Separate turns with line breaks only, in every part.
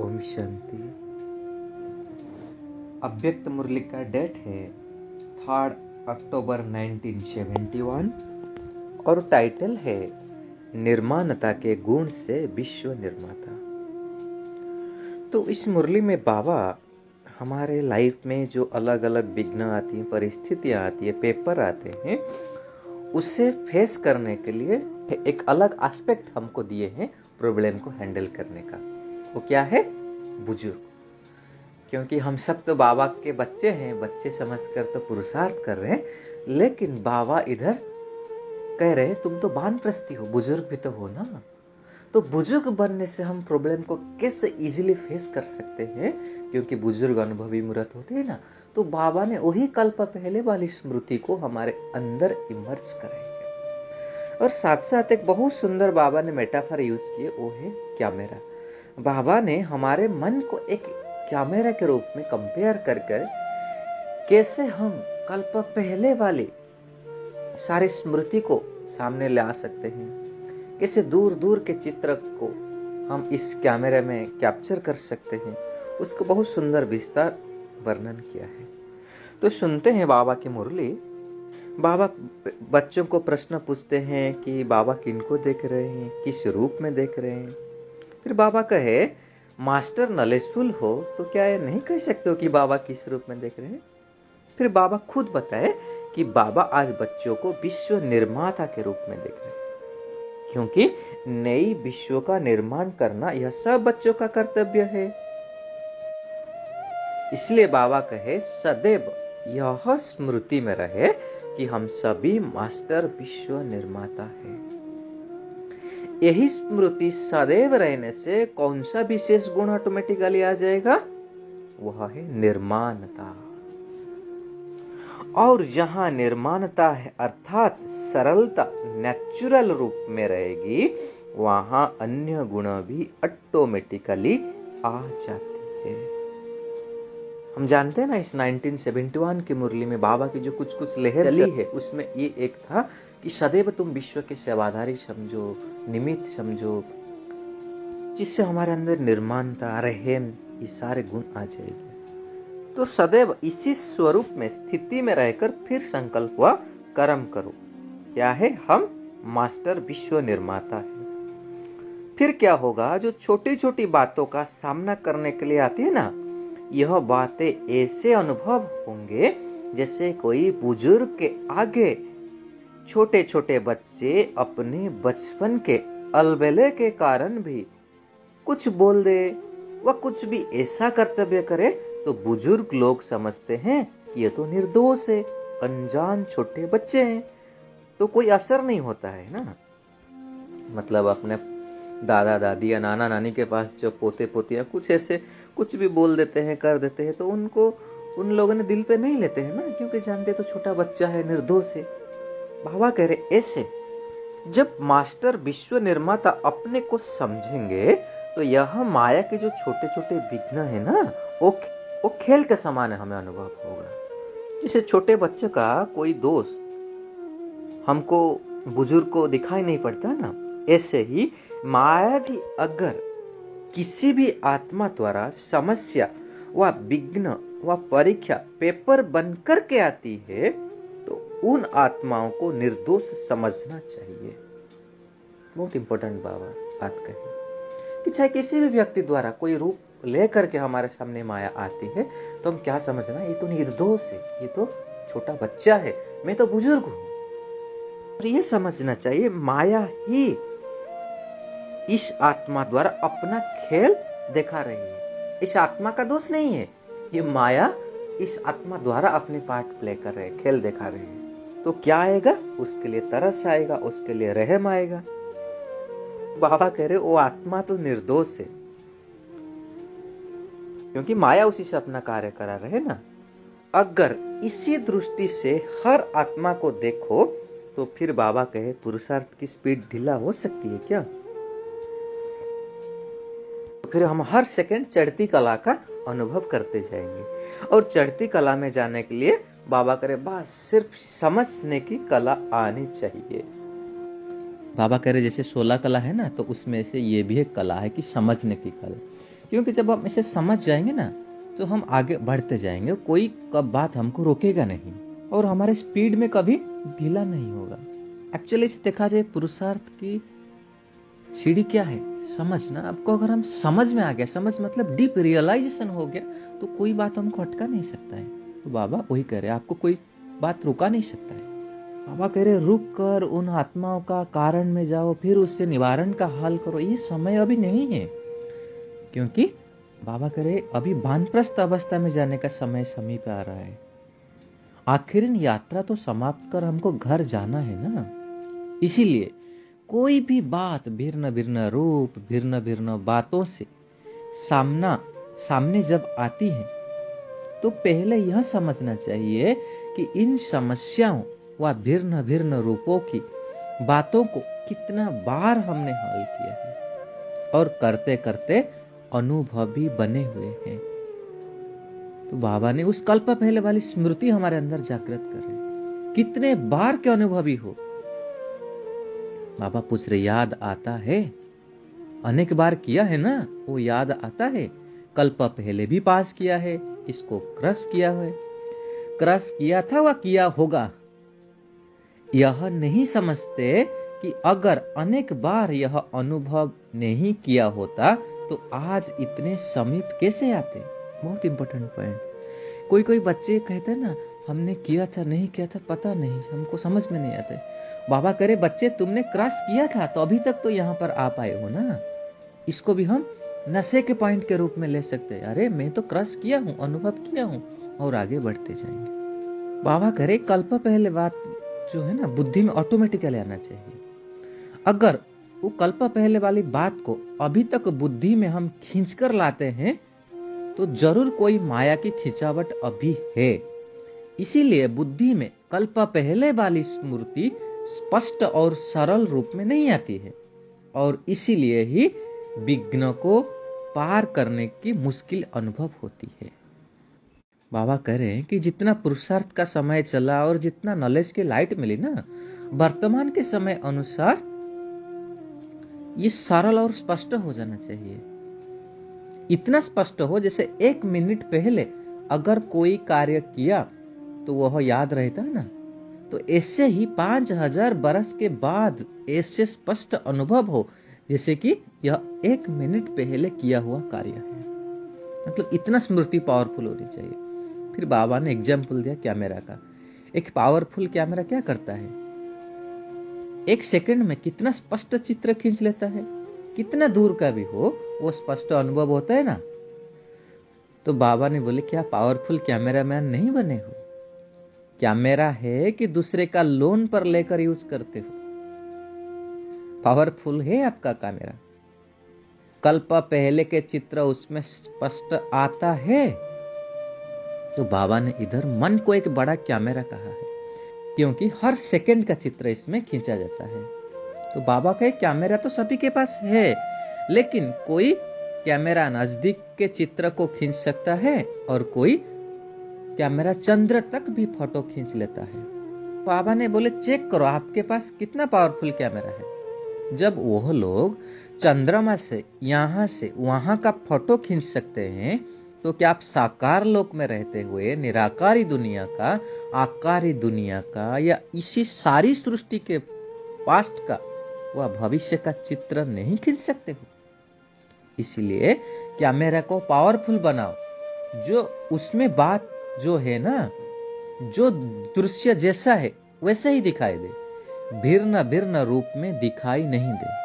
ओम शांति। अव्यक्त मुरली का डेट है 3 अक्टूबर 1971 और टाइटल है निर्माणता के गुण से विश्व निर्माता। तो इस मुरली में बाबा हमारे लाइफ में जो अलग अलग विघ्न आती हैं, परिस्थितियां आती है, पेपर आते हैं, उससे फेस करने के लिए एक अलग एस्पेक्ट हमको दिए हैं प्रॉब्लम को हैंडल करने का। वो क्या है? बुजुर्ग। क्योंकि हम सब तो बाबा के बच्चे हैं, बच्चे समझकर तो पुरुषार्थ कर रहे हैं, लेकिन बाबा इधर कह रहे हैं तुम तो वानप्रस्थी हो, बुजुर्ग भी तो हो ना। तो बुजुर्ग बनने से हम प्रॉब्लम को कैसे इजीली फेस कर सकते हैं, क्योंकि बुजुर्ग अनुभवी मूर्त होते हैं ना। तो बाबा ने वही कल्प पहले वाली स्मृति को हमारे अंदर इमर्ज कराएंगे। और साथ साथ एक बहुत सुंदर बाबा ने मेटाफर यूज किए, वो है कैमरा। बाबा ने हमारे मन को एक कैमरा के रूप में कंपेयर कर कर कैसे हम कल्प पहले वाले सारे स्मृति को सामने ला सकते हैं, कैसे दूर दूर के चित्र को हम इस कैमरे में कैप्चर कर सकते हैं, उसको बहुत सुंदर विस्तार वर्णन किया है। तो सुनते हैं बाबा की मुरली। बाबा बच्चों को प्रश्न पूछते हैं कि बाबा किनको देख रहे हैं, किस रूप में देख रहे हैं। फिर बाबा कहे मास्टर नॉलेजफुल हो तो क्या ये नहीं कह सकते हो कि बाबा किस रूप में देख रहे हैं। फिर बाबा खुद बताए कि बाबा आज बच्चों को विश्व निर्माता के रूप में देख रहे हैं, क्योंकि नई विश्व का निर्माण करना यह सब बच्चों का कर्तव्य है। इसलिए बाबा कहे सदैव यह स्मृति में रहे कि हम सभी मास्टर विश्व निर्माता हैं। यही स्मृति सदैव रहने से कौन सा विशेष गुण ऑटोमेटिकली आ जाएगा? वह है निर्माणता। और जहां निर्माणता है अर्थात सरलता नेचुरल रूप में रहेगी, वहां अन्य गुण भी ऑटोमेटिकली आ जाती है। हम जानते हैं ना, इस 1971 की मुरली में बाबा की जो कुछ कुछ लहर चली है, उसमें ये एक था कि सदैव तुम विश्व के सेवाधारी समझो, निमित्त समझो, जिससे हमारे अंदर निर्माणता, रहम, ये सारे गुण आ जाएंगे। तो सदैव इसी स्वरूप में स्थिति में रहकर फिर संकल्प व कर्म करो। क्या है? हम मास्टर विश्व निर्माता है। फिर क्या होगा? जो छोटी छोटी बातों का सामना करने के लिए आती है ना, यह बातें ऐसे अनुभव होंगे जैसे कोई बुजुर्ग के आगे छोटे छोटे बच्चे अपने बचपन के अलबेले के कारण भी कुछ बोल दे व कुछ भी ऐसा कर्तव्य करे, तो बुजुर्ग लोग समझते हैं कि ये तो निर्दोष है, अनजान छोटे बच्चे हैं, तो कोई असर नहीं होता है ना। मतलब अपने दादा दादी या नाना नानी के पास जो पोते पोतियां कुछ ऐसे कुछ भी बोल देते हैं, कर देते हैं, तो उनको उन लोगों ने दिल पे नहीं लेते हैं ना, क्योंकि जानते तो छोटा बच्चा है, निर्दोष है। बाबा कह रहे ऐसे जब मास्टर विश्व निर्माता अपने को समझेंगे, तो यह माया के जो छोटे छोटे विघ्न है ना, वो खेल के समान हमें अनुभव होगा। जैसे छोटे बच्चे का कोई दोस्त हमको बुजुर्ग को दिखाई नहीं पड़ता ना, ऐसे ही माया भी अगर किसी भी आत्मा द्वारा समस्या व विघ्न व परीक्षा पेपर बनकर के आती है, तो उन आत्माओं को निर्दोष समझना चाहिए। बहुत इंपॉर्टेंट बाबा बात कही कि चाहे किसी भी व्यक्ति द्वारा कोई रूप लेकर के हमारे सामने माया आती है, तो हम क्या समझना, ये तो निर्दोष है, ये तो छोटा बच्चा है, मैं तो बुजुर्ग हूं। और ये समझना चाहिए माया ही इस आत्मा द्वारा अपना खेल दिखा रही है। इस आत्मा का दोष नहीं है, ये माया इस आत्मा द्वारा अपने पार्ट प्ले कर रहे, खेल दिखा रहे हैं। तो क्या आएगा? उसके लिए तरस आएगा, उसके लिए रहम आएगा। बाबा कह रहे वो आत्मा तो निर्दोष है, क्योंकि माया उसी से अपना कार्य करा रहे ना। अगर इसी दृष्टि से हर आत्मा को देखो, तो फिर बाबा कहे पुरुषार्थ की स्पीड ढीला हो सकती है क्या? फिर हम हर सेकंड चढ़ती कला का अनुभव करते जाएंगे, और चढ़ती कला में जाने के लिए बाबा करे बस सिर्फ समझने की कला आनी चाहिए। बाबा कह रहे जैसे 16 कला है ना, तो उसमें से ये भी एक कला है कि समझने की कला। क्योंकि जब हम इसे समझ जाएंगे ना तो हम आगे बढ़ते जाएंगे, कोई कब बात हमको रोकेगा नहीं और हमारे स्पीड में कभी ढीला नहीं होगा। एक्चुअली इसे देखा जाए पुरुषार्थ की सीढ़ी क्या है, समझना। आपको अगर हम समझ में आ गया, समझ मतलब डीप रियलाइजेशन हो गया, तो कोई बात हमको अटका नहीं सकता है। तो बाबा वही कह रहे, आपको कोई बात रुका नहीं सकता है। बाबा कह रहे रुक कर उन आत्माओं का कारण में जाओ, फिर उससे निवारण का हल करो। ये समय अभी नहीं है, क्योंकि बाबा कह रहे अभी वानप्रस्थ अवस्था में जाने का समय समीप आ रहा है। आखिर यात्रा तो समाप्त कर हमको घर जाना है ना। इसीलिए कोई भी बात भिन्न भिन्न रूप, भिन्न भिन्न बातों से सामने जब आती है तो पहले यह समझना चाहिए कि इन समस्याओं व भिन्न भिन्न रूपों की बातों को कितना बार हमने हल किया है और करते करते अनुभवी बने हुए हैं। तो बाबा ने उस कल्प पहले वाली स्मृति हमारे अंदर जागृत कर रहे, कितने बार के अनुभवी हो। बाबा पूछ रहे याद आता है? अनेक बार किया है ना, वो याद आता है। कल्प पहले भी पास किया है, इसको क्रश किया है, क्रश किया था व किया होगा। यह नहीं समझते कि अगर अनेक बार यह अनुभव नहीं किया होता तो आज इतने समीप कैसे आते। बहुत इंपॉर्टेंट पॉइंट। कोई कोई बच्चे कहते हैं ना हमने किया था, नहीं किया था पता नहीं, हमको समझ में नहीं आता। बाबा करे बच्चे तुमने क्रॉस किया था तो अभी तक तो यहाँ पर आ पाए हो ना। इसको भी हम नशे के पॉइंट के रूप में ले सकते हैं। अरे मैं तो क्रॉस किया हूँ, अनुभव किया हूँ, और आगे बढ़ते जाएंगे। बाबा करे कल्प पहले बात जो है ना बुद्धि में ऑटोमेटिकली आना चाहिए। अगर वो कल्प पहले वाली बात को अभी तक बुद्धि में हम खींच कर लाते हैं तो जरूर कोई माया की खिंचावट अभी है। इसीलिए बुद्धि में कल्प पहले वाली स्मृति स्पष्ट और सरल रूप में नहीं आती है और इसीलिए ही विघ्न को पार करने की मुश्किल अनुभव होती है। बाबा कह रहे हैं कि जितना पुरुषार्थ का समय चला और जितना नॉलेज की लाइट मिली ना, वर्तमान के समय अनुसार ये सरल और स्पष्ट हो जाना चाहिए। इतना स्पष्ट हो जैसे 1 मिनट पहले अगर कोई कार्य किया तो वह याद रहता है ना, तो ऐसे ही 5000 बरस के बाद ऐसे स्पष्ट अनुभव हो जैसे कि यह 1 मिनट पहले किया हुआ कार्य है। मतलब इतना स्मृति पावरफुल होनी चाहिए। फिर बाबा ने एग्जाम्पल दिया कैमरा का। एक पावरफुल कैमरा क्या करता है, 1 सेकंड में कितना स्पष्ट चित्र खींच लेता है। कितना दूर का भी हो वो स्पष्ट अनुभव होता है ना। तो बाबा ने बोले क्या पावरफुल कैमरामैन नहीं बने हो? कैमरा है कि दूसरे का लोन पर लेकर यूज करते हो? पावरफुल है आपका कैमरा। कल्प पहले के चित्र उसमें स्पष्ट आता है। तो बाबा ने इधर मन को एक बड़ा कैमरा कहा है, क्योंकि हर सेकंड का चित्र इसमें खींचा जाता है। तो बाबा का कैमरा तो सभी के पास है, लेकिन कोई कैमरा नजदीक के चित्र को खींच सकता है और कोई कैमरा चंद्र तक भी फोटो खींच लेता है। बाबा ने बोले चेक करो आपके पास कितना पावरफुल कैमरा है। जब वह लोग चंद्रमा से यहाँ से वहां का फोटो खींच सकते हैं तो क्या आप साकार लोक में रहते हुए निराकारी दुनिया का, आकारी दुनिया का, या इसी सारी सृष्टि के पास्ट का वह भविष्य का चित्र नहीं खींच सकते हो? इसलिए कैमरा को पावरफुल बनाओ, जो उसमें बात जो है ना, जो दृश्य जैसा है वैसे ही दिखाई दे, भिन्न भिन्न रूप में दिखाई नहीं दे,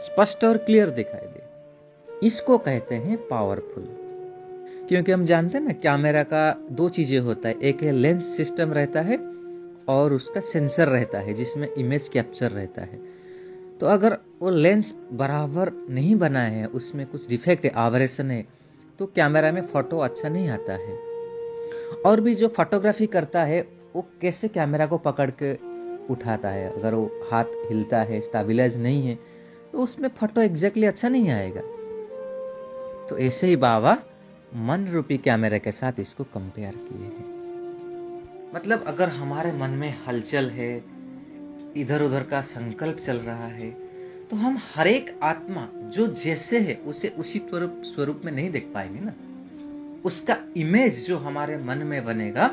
स्पष्ट और क्लियर दिखाई दे। इसको कहते हैं पावरफुल। क्योंकि हम जानते हैं ना कैमरा का 2 चीजें होता है, एक है लेंस सिस्टम रहता है और उसका सेंसर रहता है जिसमें इमेज कैप्चर रहता है। तो अगर वो लेंस बराबर नहीं बना है, उसमें कुछ डिफेक्ट है, आबरेशन है, तो कैमरा में फोटो अच्छा नहीं आता है। और भी जो फोटोग्राफी करता है वो कैसे कैमरा को पकड़ के उठाता है, अगर वो हाथ हिलता है, स्टेबलाइज नहीं है, तो उसमें फोटो एग्जैक्टली अच्छा नहीं आएगा। तो ऐसे ही बाबा मन रूपी कैमरा के साथ इसको कंपेयर किए हैं। मतलब अगर हमारे मन में हलचल है, इधर उधर का संकल्प चल रहा है, तो हम हर एक आत्मा जो जैसे है उसे उसी स्वरूप में नहीं देख पाएंगे ना। उसका इमेज जो हमारे मन में बनेगा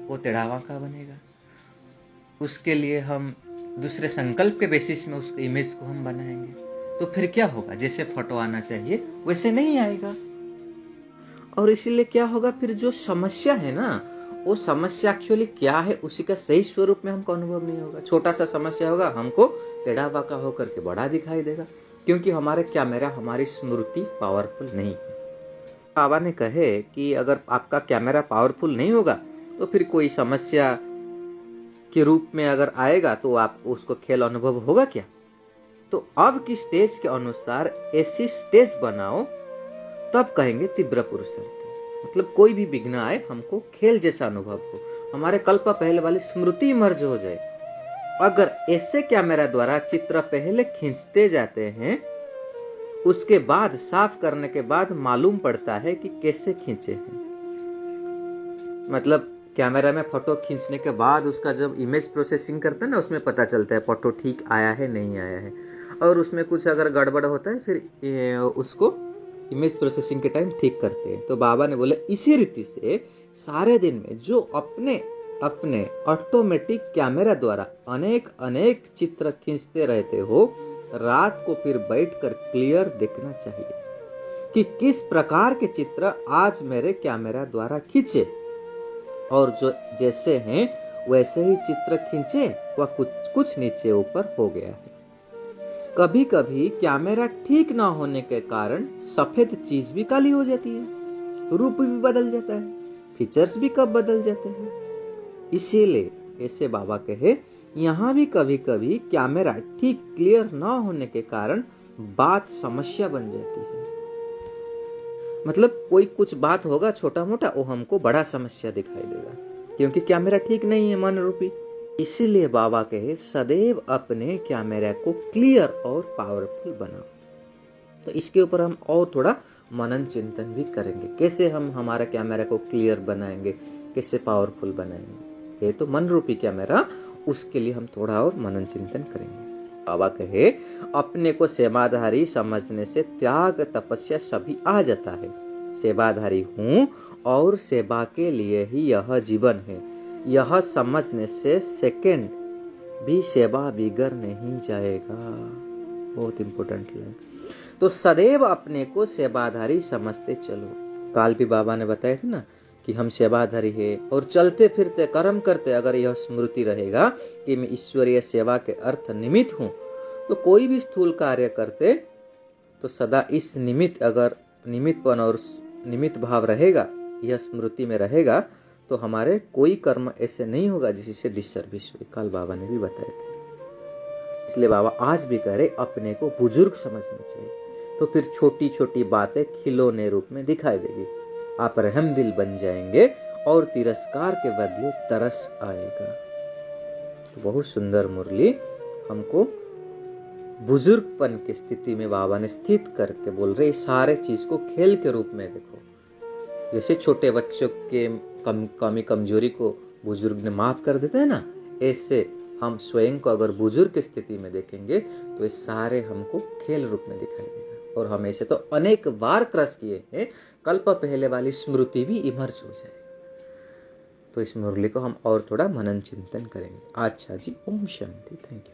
वो टेढ़ावा का बनेगा। उसके लिए हम दूसरे संकल्प के बेसिस में उस इमेज को हम बनाएंगे, तो फिर क्या होगा, जैसे फोटो आना चाहिए वैसे नहीं आएगा। और इसीलिए क्या होगा, फिर जो समस्या है ना, वो समस्या एक्चुअली क्या है उसी का सही स्वरूप में हमको अनुभव नहीं होगा। छोटा सा समस्या होगा, हमको टेढ़ा बाका होकर के बड़ा दिखाई देगा, क्योंकि हमारे कैमरा, हमारी स्मृति पावरफुल नहीं है। बाबा ने कहे कि अगर आपका कैमरा पावरफुल नहीं होगा तो फिर कोई समस्या के रूप में अगर आएगा तो आप उसको खेल अनुभव होगा क्या। तो अब की स्टेज के अनुसार ऐसी स्टेज बनाओ, तब कहेंगे तीव्र पुरुषार्थ। मतलब कोई भी विघ्न आए हमको खेल जैसा अनुभव हो, हमारे कल्प पहले वाली स्मृति मर्ज हो जाए। अगर ऐसे कैमरा द्वारा चित्र पहले खींचते जाते हैं, उसके बाद साफ करने के बाद मालूम पड़ता है कि कैसे खींचे हैं। मतलब कैमरा में फोटो खींचने के बाद उसका जब इमेज प्रोसेसिंग करते हैं ना, उसमें पता चलता है फोटो ठीक आया है नहीं आया है। और उसमें कुछ अगर गड़बड़ होता है फिर उसको इमेज प्रोसेसिंग के टाइम ठीक करते हैं। तो बाबा ने बोला इसी रीति से सारे दिन में जो अपने अपने ऑटोमेटिक कैमरा द्वारा अनेक अनेक चित्र खींचते रहते हो, रात को फिर बैठकर क्लियर देखना चाहिए कि किस प्रकार के चित्र आज मेरे कैमरा द्वारा खींचे, और जो जैसे हैं वैसे ही चित्र खींचे, वह कुछ नीचे ऊपर हो गया है। कभी कभी कैमरा ठीक ना होने के कारण सफेद चीज भी काली हो जाती है, रूप भी बदल जाता है, फीचर्स भी कब बदल जाते हैं। इसीलिए ऐसे बाबा कहे, यहाँ भी कभी कभी कैमरा ठीक क्लियर ना होने के कारण बात समस्या बन जाती है। मतलब कोई कुछ बात होगा छोटा मोटा, वो हमको बड़ा समस्या दिखाई देगा, क्योंकि कैमरा ठीक नहीं है मन रूपी। इसीलिए बाबा कहे सदैव अपने कैमरा को क्लियर और पावरफुल बनाओ। तो इसके ऊपर हम और थोड़ा मनन चिंतन भी करेंगे, कैसे हम हमारा कैमरा को क्लियर बनाएंगे, कैसे पावरफुल बनाएंगे। ये तो मन रूपी कैमरा, उसके लिए हम थोड़ा और मनन चिंतन करेंगे। बाबा कहे अपने को सेवाधारी समझने से त्याग तपस्या सभी आ जाता है। सेवाधारी हूँ और सेवा के लिए ही यह जीवन है, यह समझने से सेकंड भी सेवा बिगड़ नहीं जाएगा। बहुत इंपॉर्टेंट है। तो सदैव अपने को सेवाधारी समझते चलो। काल भी बाबा ने बताया था ना कि हम सेवाधारी है, और चलते फिरते कर्म करते अगर यह स्मृति रहेगा कि मैं ईश्वरीय सेवा के अर्थ निमित्त हूँ, तो कोई भी स्थूल कार्य करते तो सदा इस निमित्त, अगर निमित्तपन और निमित्त भाव रहेगा, यह स्मृति में रहेगा, तो हमारे कोई कर्म ऐसे नहीं होगा जिससे डिसर्विस हुई। कल बाबा ने भी बताया था। इसलिए बाबा आज भी कह रहे अपने को बुजुर्ग समझना चाहिए, तो फिर छोटी छोटी बातें खिलौने रूप में दिखाई देगी। आप रहम दिल बन जाएंगे और तिरस्कार के बदले तरस आएगा। तो बहुत सुंदर मुरली हमको बुजुर्गपन की स्थिति में बाबा ने स्थित करके बोल रहे सारे चीज को खेल के रूप में देखो। जैसे छोटे बच्चों के कमी कमजोरी को बुजुर्ग ने माफ कर देते हैं ना, ऐसे हम स्वयं को अगर बुजुर्ग की स्थिति में देखेंगे तो ये सारे हमको खेल रूप में दिखाई देगा। और हम ऐसे तो अनेक बार क्रस किए हैं, कल्प पहले वाली स्मृति भी इमर्ज हो जाए। तो इस मुरली को हम और थोड़ा मनन चिंतन करेंगे। अच्छा जी, ओम शांति। Thank you.